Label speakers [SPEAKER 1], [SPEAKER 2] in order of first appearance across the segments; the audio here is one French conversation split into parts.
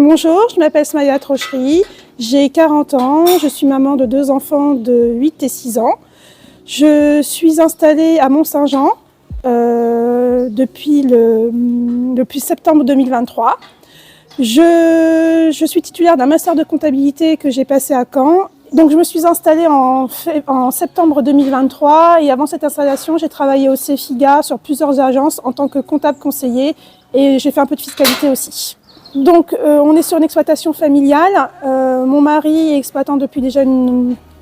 [SPEAKER 1] Bonjour, je m'appelle Smaya Trochery, j'ai 40 ans, je suis maman de 2 enfants de 8 et 6 ans. Je suis installée à Mont-Saint-Jean depuis septembre 2023. Je suis titulaire d'un master de comptabilité que j'ai passé à Caen. Donc je me suis installée en septembre 2023 et avant cette installation, j'ai travaillé au CEFIGA sur plusieurs agences en tant que comptable conseiller et j'ai fait un peu de fiscalité aussi. Donc on est sur une exploitation familiale. Mon mari est exploitant depuis déjà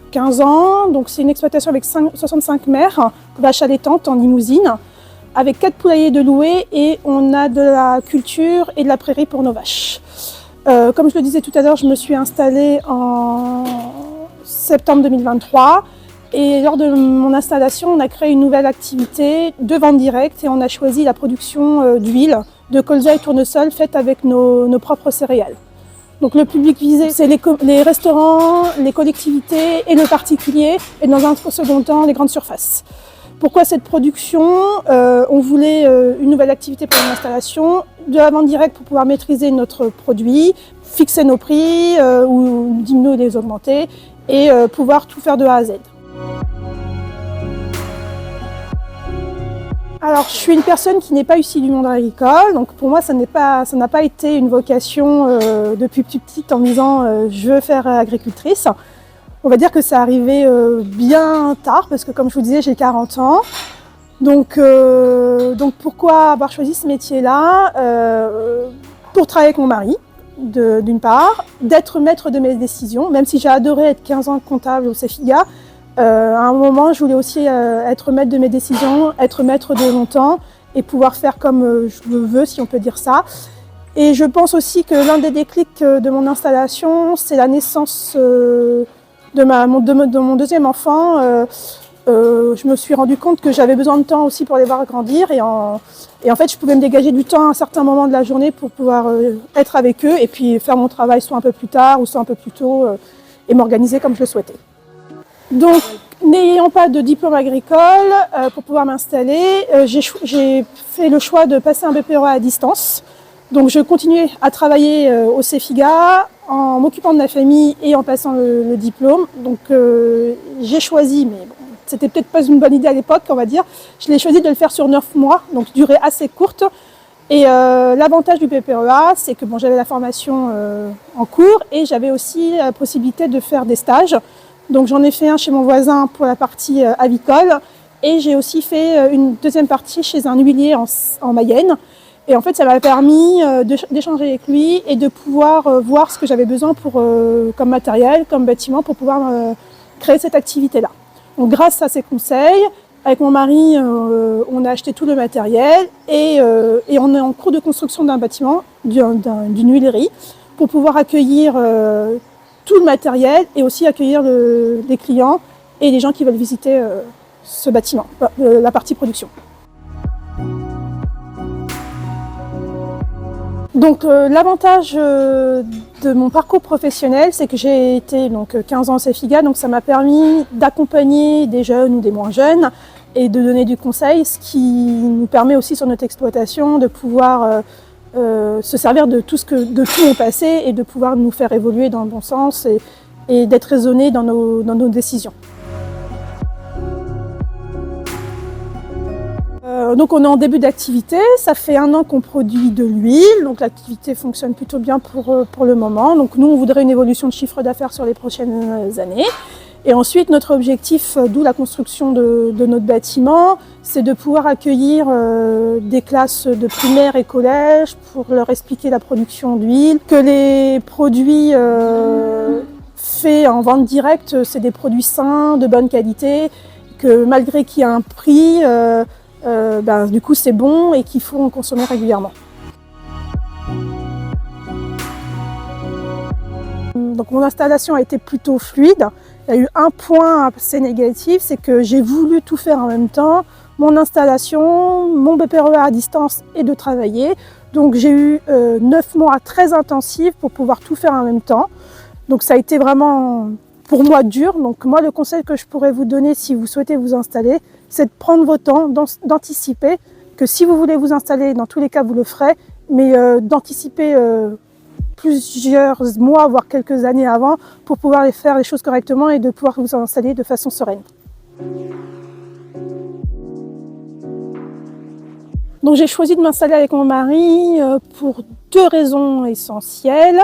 [SPEAKER 1] 15 ans. Donc c'est une exploitation avec 65 mères, vaches allaitantes en limousine, avec 4 poulaillers de louer et on a de la culture et de la prairie pour nos vaches. Comme je le disais tout à l'heure, je me suis installée en septembre 2023 et lors de mon installation, on a créé une nouvelle activité de vente directe et on a choisi la production d'huile, de colza et tournesol faite avec nos propres céréales. Donc le public visé, c'est les restaurants, les collectivités et le particulier et dans un second temps, les grandes surfaces. Pourquoi cette production? On voulait une nouvelle activité pour l'installation, de la vente directe pour pouvoir maîtriser notre produit, fixer nos prix ou diminuer ou les augmenter et pouvoir tout faire de A à Z. Alors, je suis une personne qui n'est pas issue du monde agricole, donc pour moi, ça n'a pas été une vocation depuis plus petite en me disant je veux faire agricultrice. On va dire que c'est arrivé bien tard, parce que comme je vous disais, j'ai 40 ans. Donc pourquoi avoir choisi ce métier-là? Pour travailler avec mon mari, d'une part, d'être maître de mes décisions, même si j'ai adoré être 15 ans comptable au CEFIGA. À un moment, je voulais aussi être maître de mes décisions, être maître de mon temps et pouvoir faire comme je le veux, si on peut dire ça. Et je pense aussi que l'un des déclics de mon installation, c'est la naissance de mon deuxième enfant. Je me suis rendu compte que j'avais besoin de temps aussi pour les voir grandir et en fait, je pouvais me dégager du temps à un certain moment de la journée pour pouvoir être avec eux et puis faire mon travail soit un peu plus tard ou soit un peu plus tôt et m'organiser comme je le souhaitais. Donc, n'ayant pas de diplôme agricole, pour pouvoir m'installer, j'ai fait le choix de passer un BPREA à distance. Donc, je continuais à travailler au CEFIGA en m'occupant de ma famille et en passant le diplôme. Donc, j'ai choisi, mais bon, c'était peut-être pas une bonne idée à l'époque, on va dire. Je l'ai choisi de le faire sur 9 mois, donc durée assez courte. Et l'avantage du BPREA, c'est que bon, j'avais la formation en cours et j'avais aussi la possibilité de faire des stages. Donc j'en ai fait un chez mon voisin pour la partie avicole et j'ai aussi fait une deuxième partie chez un huilier en Mayenne. Et en fait, ça m'a permis d'échanger avec lui et de pouvoir voir ce que j'avais besoin comme matériel, comme bâtiment, pour pouvoir créer cette activité-là. Donc grâce à ses conseils, avec mon mari, on a acheté tout le matériel et on est en cours de construction d'un bâtiment, d'une huilerie, pour pouvoir accueillir tout le matériel et aussi accueillir les clients et les gens qui veulent visiter ce bâtiment, la partie production. Donc l'avantage de mon parcours professionnel, c'est que j'ai été 15 ans au CEFIGA, donc ça m'a permis d'accompagner des jeunes ou des moins jeunes et de donner du conseil, ce qui nous permet aussi sur notre exploitation de pouvoir se servir de tout mon passé et de pouvoir nous faire évoluer dans le bon sens et d'être raisonnés dans nos décisions. Donc on est en début d'activité, ça fait 1 an qu'on produit de l'huile, donc l'activité fonctionne plutôt bien pour le moment. Donc nous on voudrait une évolution de chiffre d'affaires sur les prochaines années. Et ensuite notre objectif, d'où la construction de notre bâtiment, c'est de pouvoir accueillir des classes de primaire et collège pour leur expliquer la production d'huile, que les produits faits en vente directe, c'est des produits sains, de bonne qualité, que malgré qu'il y a un prix, du coup c'est bon et qu'il faut en consommer régulièrement. Donc mon installation a été plutôt fluide. Il y a eu un point assez négatif, c'est que j'ai voulu tout faire en même temps, mon installation, mon BPREA à distance et de travailler. Donc j'ai eu 9 mois très intensifs pour pouvoir tout faire en même temps. Donc ça a été vraiment pour moi dur. Donc moi le conseil que je pourrais vous donner si vous souhaitez vous installer, c'est de prendre votre temps, d'anticiper, que si vous voulez vous installer, dans tous les cas vous le ferez, mais d'anticiper plusieurs mois, voire quelques années avant, pour pouvoir faire les choses correctement et de pouvoir vous installer de façon sereine. Donc j'ai choisi de m'installer avec mon mari pour 2 raisons essentielles.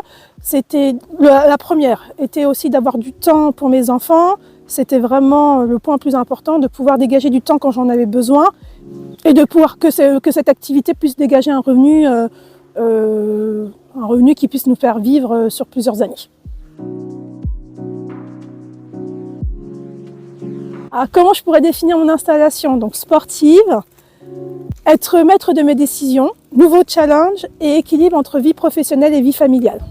[SPEAKER 1] La première était aussi d'avoir du temps pour mes enfants. C'était vraiment le point plus important, de pouvoir dégager du temps quand j'en avais besoin et de pouvoir que cette activité puisse dégager un revenu qui puisse nous faire vivre sur plusieurs années. Alors, comment je pourrais définir mon installation? Donc sportive, être maître de mes décisions, nouveau challenge et équilibre entre vie professionnelle et vie familiale.